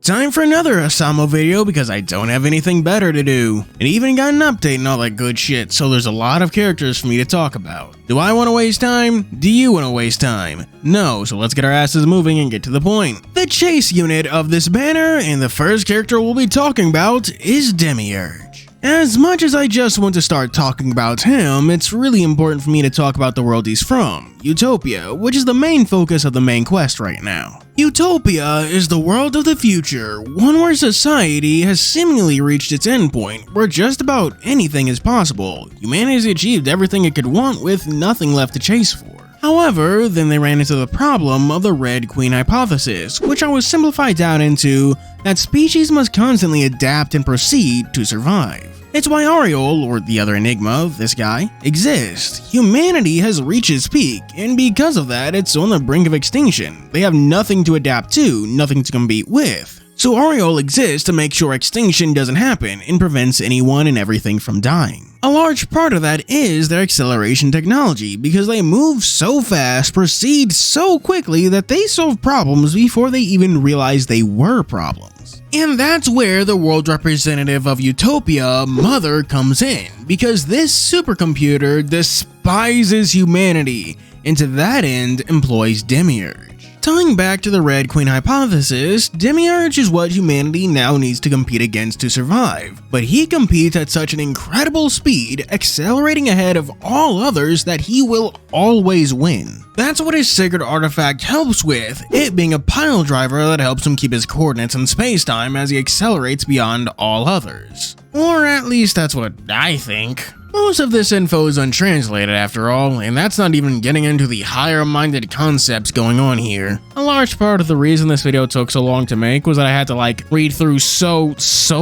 Time for another Housamo video because I don't have anything better to do. And even got an update and all that good shit, so there's a lot of characters for me to talk about. Do I want to waste time? Do you want to waste time? No, so let's get our asses moving and get to the point. The chase unit of this banner, and the first character we'll be talking about is Demiurge. As much as I just want to start talking about him, it's really important for me to talk about the world he's from, Utopia, which is the main focus of the main quest right now. Utopia is the world of the future, one where society has seemingly reached its endpoint, where just about anything is possible. Humanity has achieved everything it could want with nothing left to chase for. However, then they ran into the problem of the Red Queen hypothesis, which I will simplify down into that species must constantly adapt and proceed to survive. It's why Ariel, or the other Enigma, this guy, exists. Humanity has reached its peak, and because of that, it's on the brink of extinction. They have nothing to adapt to, nothing to compete with. So Ariel exists to make sure extinction doesn't happen and prevents anyone and everything from dying. A large part of that is their acceleration technology, because they move so fast, proceed so quickly that they solve problems before they even realize they were problems. And that's where the world representative of Utopia, Mother, comes in, because this supercomputer despises humanity, and to that end employs Demiurge. Tying back to the Red Queen hypothesis, Demiurge is what humanity now needs to compete against to survive, but he competes at such an incredible speed, accelerating ahead of all others that he will always win. That's what his sacred artifact helps with, it being a pile driver that helps him keep his coordinates in space-time as he accelerates beyond all others. Or at least that's what I think. Most of this info is untranslated after all, and that's not even getting into the higher-minded concepts going on here. A large part of the reason this video took so long to make was that I had to read through so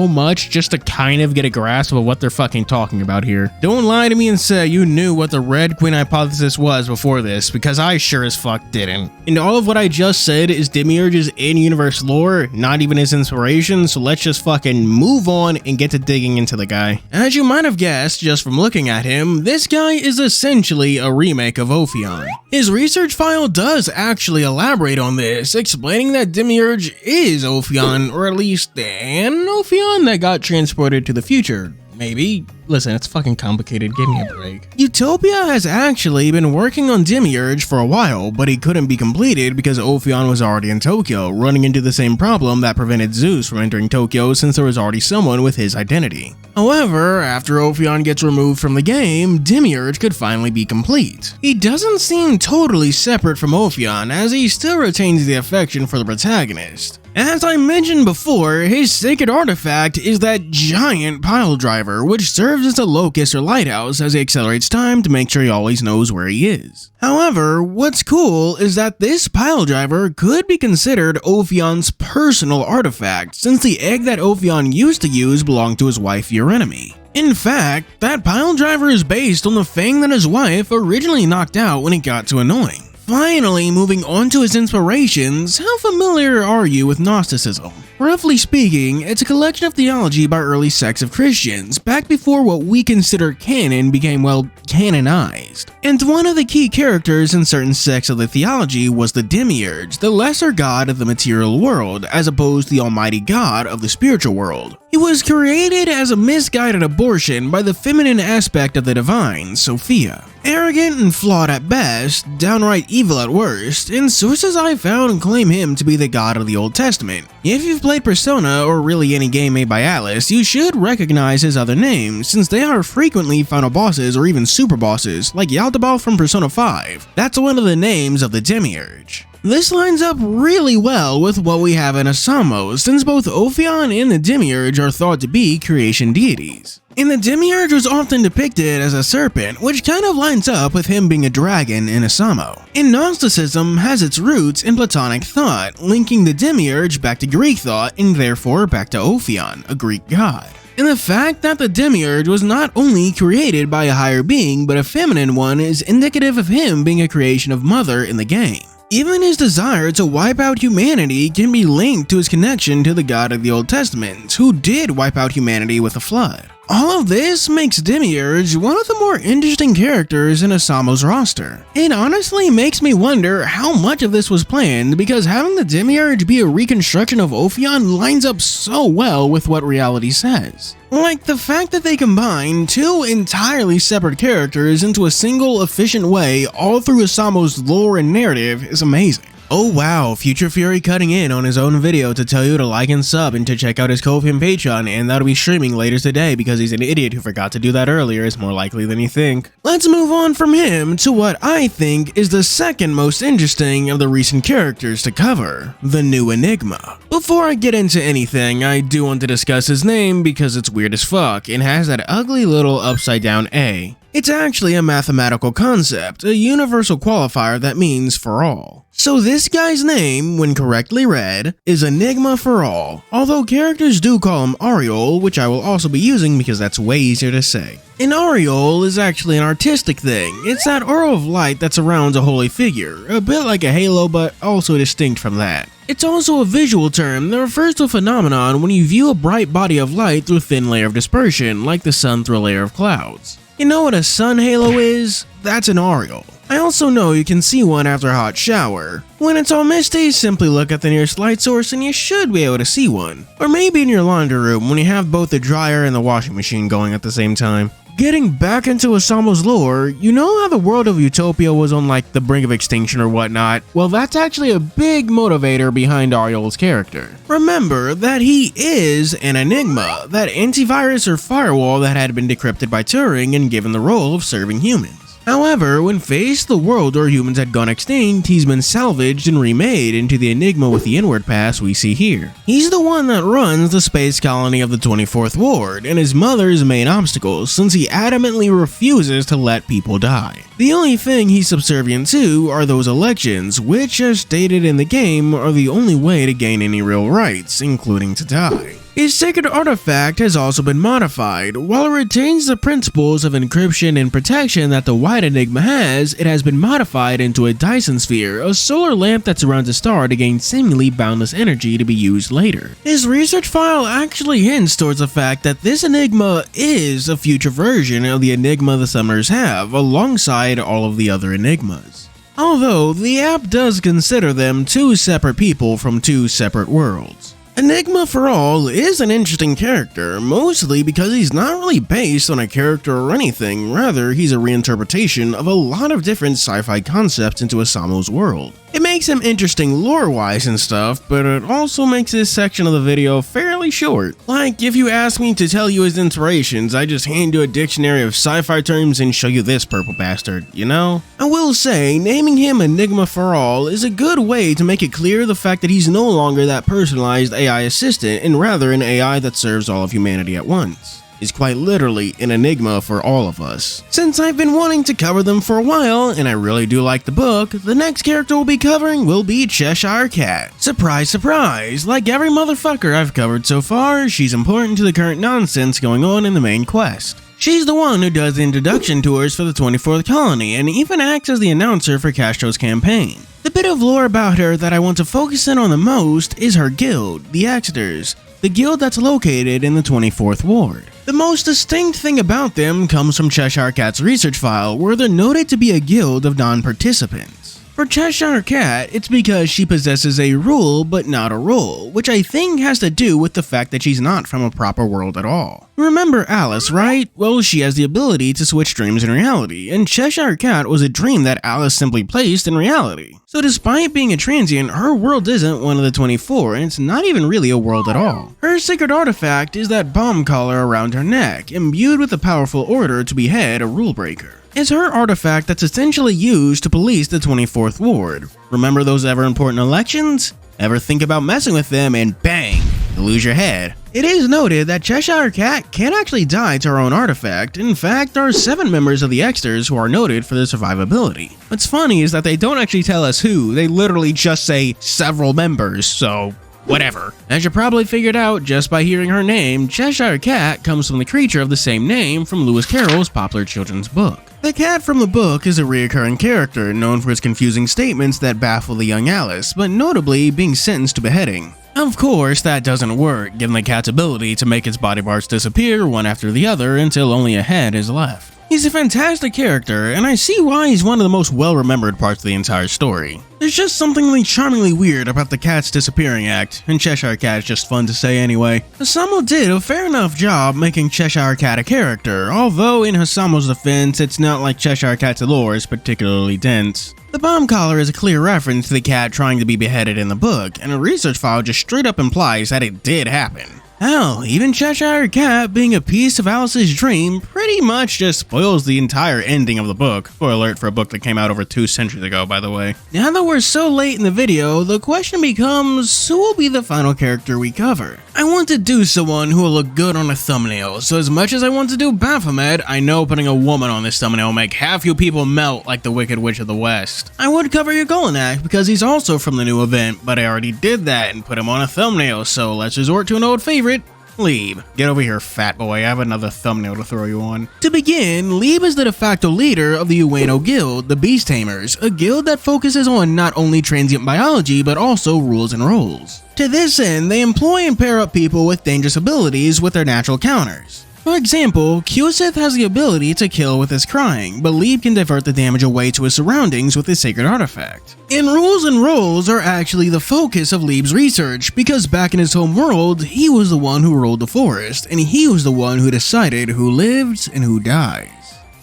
much just to kind of get a grasp of what they're fucking talking about here. Don't lie to me and say you knew what the Red Queen hypothesis was before this, because I sure as fuck didn't. And all of what I just said is Demiurge's in-universe lore, not even his inspiration, so let's just fucking move on and get to digging into the guy. As you might have guessed just from looking at him, this guy is essentially a remake of Ophion. His research file does actually elaborate on this, explaining that Demiurge is Ophion, or at least an Ophion that got transported to the future. Maybe. Listen, it's fucking complicated, give me a break. Utopia has actually been working on Demiurge for a while, but he couldn't be completed because Ophion was already in Tokyo, running into the same problem that prevented Zeus from entering Tokyo since there was already someone with his identity. However, after Ophion gets removed from the game, Demiurge could finally be complete. He doesn't seem totally separate from Ophion, as he still retains the affection for the protagonist. As I mentioned before, his sacred artifact is that giant pile driver, which serves as a locus or lighthouse as he accelerates time to make sure he always knows where he is. However, what's cool is that this pile driver could be considered Ophion's personal artifact, since the egg that Ophion used to use belonged to his wife Eurynomy. In fact, that pile driver is based on the fang that his wife originally knocked out when it got too annoying. Finally, moving on to his inspirations, how familiar are you with Gnosticism? Roughly speaking, it's a collection of theology by early sects of Christians, back before what we consider canon became, well, canonized. And one of the key characters in certain sects of the theology was the Demiurge, the lesser god of the material world, as opposed to the almighty god of the spiritual world. He was created as a misguided abortion by the feminine aspect of the divine, Sophia. Arrogant and flawed at best, downright evil at worst, and sources I found claim him to be the god of the Old Testament. If you've played Persona, or really any game made by Atlas, you should recognize his other names, since they are frequently final bosses or even super bosses, like Yaldabaoth from Persona 5. That's one of the names of the Demiurge. This lines up really well with what we have in Housamo, since both Ophion and the Demiurge are thought to be creation deities. And the Demiurge was often depicted as a serpent, which kind of lines up with him being a dragon in Housamo. And Gnosticism has its roots in Platonic thought, linking the Demiurge back to Greek thought and therefore back to Ophion, a Greek god. And the fact that the Demiurge was not only created by a higher being but a feminine one is indicative of him being a creation of Mother in the game. Even his desire to wipe out humanity can be linked to his connection to the God of the Old Testament, who did wipe out humanity with a flood. All of this makes Demiurge one of the more interesting characters in Husamo's roster. It honestly makes me wonder how much of this was planned, because having the Demiurge be a reconstruction of Ophion lines up so well with what reality says. Like, the fact that they combine two entirely separate characters into a single efficient way all through Husamo's lore and narrative is amazing. Oh wow, Future Fury cutting in on his own video to tell you to like and sub and to check out his Ko-Fi and Patreon, and that'll be streaming later today because he's an idiot who forgot to do that earlier. It's more likely than you think. Let's move on from him to what I think is the second most interesting of the recent characters to cover, the new Enigma. Before I get into anything, I do want to discuss his name because it's weird as fuck and has that ugly little upside down A. It's actually a mathematical concept, a universal qualifier that means for all. So this guy's name, when correctly read, is Enigma for all, although characters do call him Aureole, which I will also be using because that's way easier to say. An aureole is actually an artistic thing. It's that aura of light that surrounds a holy figure, a bit like a halo but also distinct from that. It's also a visual term that refers to a phenomenon when you view a bright body of light through a thin layer of dispersion, like the sun through a layer of clouds. You know what a sun halo is? That's an aureole. I also know you can see one after a hot shower. When it's all misty, simply look at the nearest light source and you should be able to see one. Or maybe in your laundry room when you have both the dryer and the washing machine going at the same time. Getting back into Husamo's lore, you know how the world of Utopia was on like the brink of extinction or whatnot? Well, that's actually a big motivator behind Aureole's character. Remember that he is an Enigma, that antivirus or firewall that had been decrypted by Turing and given the role of serving humans. However, when faced the world where humans had gone extinct, he's been salvaged and remade into the Enigma with the inward pass we see here. He's the one that runs the space colony of the 24th Ward, and his mother's main obstacle since he adamantly refuses to let people die. The only thing he's subservient to are those elections, which, as stated in the game, are the only way to gain any real rights, including to die. His sacred artifact has also been modified. While it retains the principles of encryption and protection that the white Enigma has, it has been modified into a Dyson sphere, a solar lamp that surrounds a star to gain seemingly boundless energy to be used later. His research file actually hints towards the fact that this Enigma is a future version of the Enigma the Summoners have, alongside all of the other Enigmas. Although, the app does consider them two separate people from two separate worlds. Enigma for All is an interesting character, mostly because he's not really based on a character or anything, rather he's a reinterpretation of a lot of different sci-fi concepts into Husamo's world. It makes him interesting lore-wise and stuff, but it also makes this section of the video fairly short. Like, if you ask me to tell you his inspirations, I just hand you a dictionary of sci-fi terms and show you this purple bastard, you know? I will say, naming him Enigma for All is a good way to make it clear the fact that he's no longer that personalized AI assistant and rather an AI that serves all of humanity at once. Is quite literally an enigma for all of us. Since I've been wanting to cover them for a while, and I really do like the book, the next character we'll be covering will be Cheshire Cat. Surprise, surprise, like every motherfucker I've covered so far, she's important to the current nonsense going on in the main quest. She's the one who does the introduction tours for the 24th colony and even acts as the announcer for Castro's campaign. The bit of lore about her that I want to focus in on the most is her guild, the Exeters, the guild that's located in the 24th Ward. The most distinct thing about them comes from Cheshire Cat's research file, where they're noted to be a guild of non-participants. For Cheshire Cat, it's because she possesses a rule but not a role, which I think has to do with the fact that she's not from a proper world at all. Remember Alice, right? Well, she has the ability to switch dreams and reality, and Cheshire Cat was a dream that Alice simply placed in reality. So despite being a transient, her world isn't one of the 24, and it's not even really a world at all. Her sacred artifact is that bomb collar around her neck, imbued with a powerful order to behead a rule breaker. It's her artifact that's essentially used to police the 24th Ward. Remember those ever important elections? Ever think about messing with them and bang, you lose your head. It is noted that Cheshire Cat can't actually die to her own artifact. In fact, there are 7 members of the Exters who are noted for their survivability. What's funny is that they don't actually tell us who, they literally just say several members, so whatever. As you probably figured out just by hearing her name, Cheshire Cat comes from the creature of the same name from Lewis Carroll's popular children's book. The cat from the book is a recurring character known for its confusing statements that baffle the young Alice, but notably being sentenced to beheading. Of course, that doesn't work, given the cat's ability to make its body parts disappear one after the other until only a head is left. He's a fantastic character, and I see why he's one of the most well-remembered parts of the entire story. There's just something charmingly weird about the cat's disappearing act, and Cheshire Cat is just fun to say anyway. Housamo did a fair enough job making Cheshire Cat a character, although in Housamo's defense, it's not like Cheshire Cat's lore is particularly dense. The bomb collar is a clear reference to the cat trying to be beheaded in the book, and a research file just straight up implies that it did happen. Hell, even Cheshire Cat being a piece of Alice's dream pretty much just spoils the entire ending of the book. Spoiler alert for a book that came out over 2 centuries ago, by the way. Now that we're so late in the video, the question becomes, who will be the final character we cover? I want to do someone who will look good on a thumbnail, so as much as I want to do Baphomet, I know putting a woman on this thumbnail will make half you people melt like the Wicked Witch of the West. I would cover Ugolinak because he's also from the new event, but I already did that and put him on a thumbnail, so let's resort to an old favorite. Leeb. Get over here, fat boy. I have another thumbnail to throw you on. To begin, Leeb is the de facto leader of the Ueno Guild, the Beast Tamers, a guild that focuses on not only transient biology, but also rules and roles. To this end, they employ and pair up people with dangerous abilities with their natural counters. For example, Q-Sith has the ability to kill with his crying, but Leeb can divert the damage away to his surroundings with his sacred artifact. And rules and roles are actually the focus of Leeb's research, because back in his home world, he was the one who ruled the forest, and he was the one who decided who lived and who dies.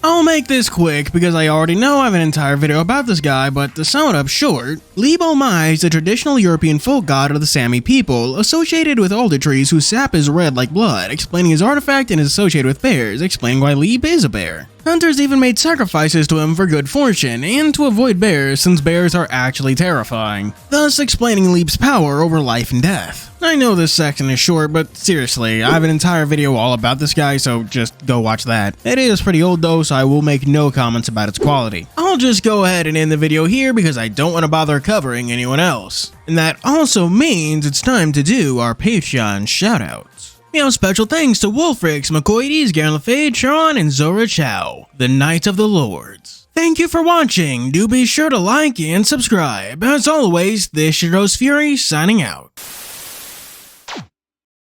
I'll make this quick because I already know I have an entire video about this guy, but to sum it up short, Leeb Omai is the traditional European folk god of the Sami people, associated with alder trees whose sap is red like blood, explaining his artifact, and is associated with bears, explaining why Leeb is a bear. Hunters even made sacrifices to him for good fortune, and to avoid bears since bears are actually terrifying, thus explaining Leeb's power over life and death. I know this section is short, but seriously, I have an entire video all about this guy, so just go watch that. It is pretty old though, so I will make no comments about its quality. I'll just go ahead and end the video here because I don't want to bother covering anyone else. And that also means it's time to do our Patreon shoutouts. You know, special thanks to Wolfrix, McCoides, Garen LaFade, Sharon, and Zora Chow, the Knight of the Lords. Thank you for watching. Do be sure to like and subscribe. As always, this is Rose Fury signing out.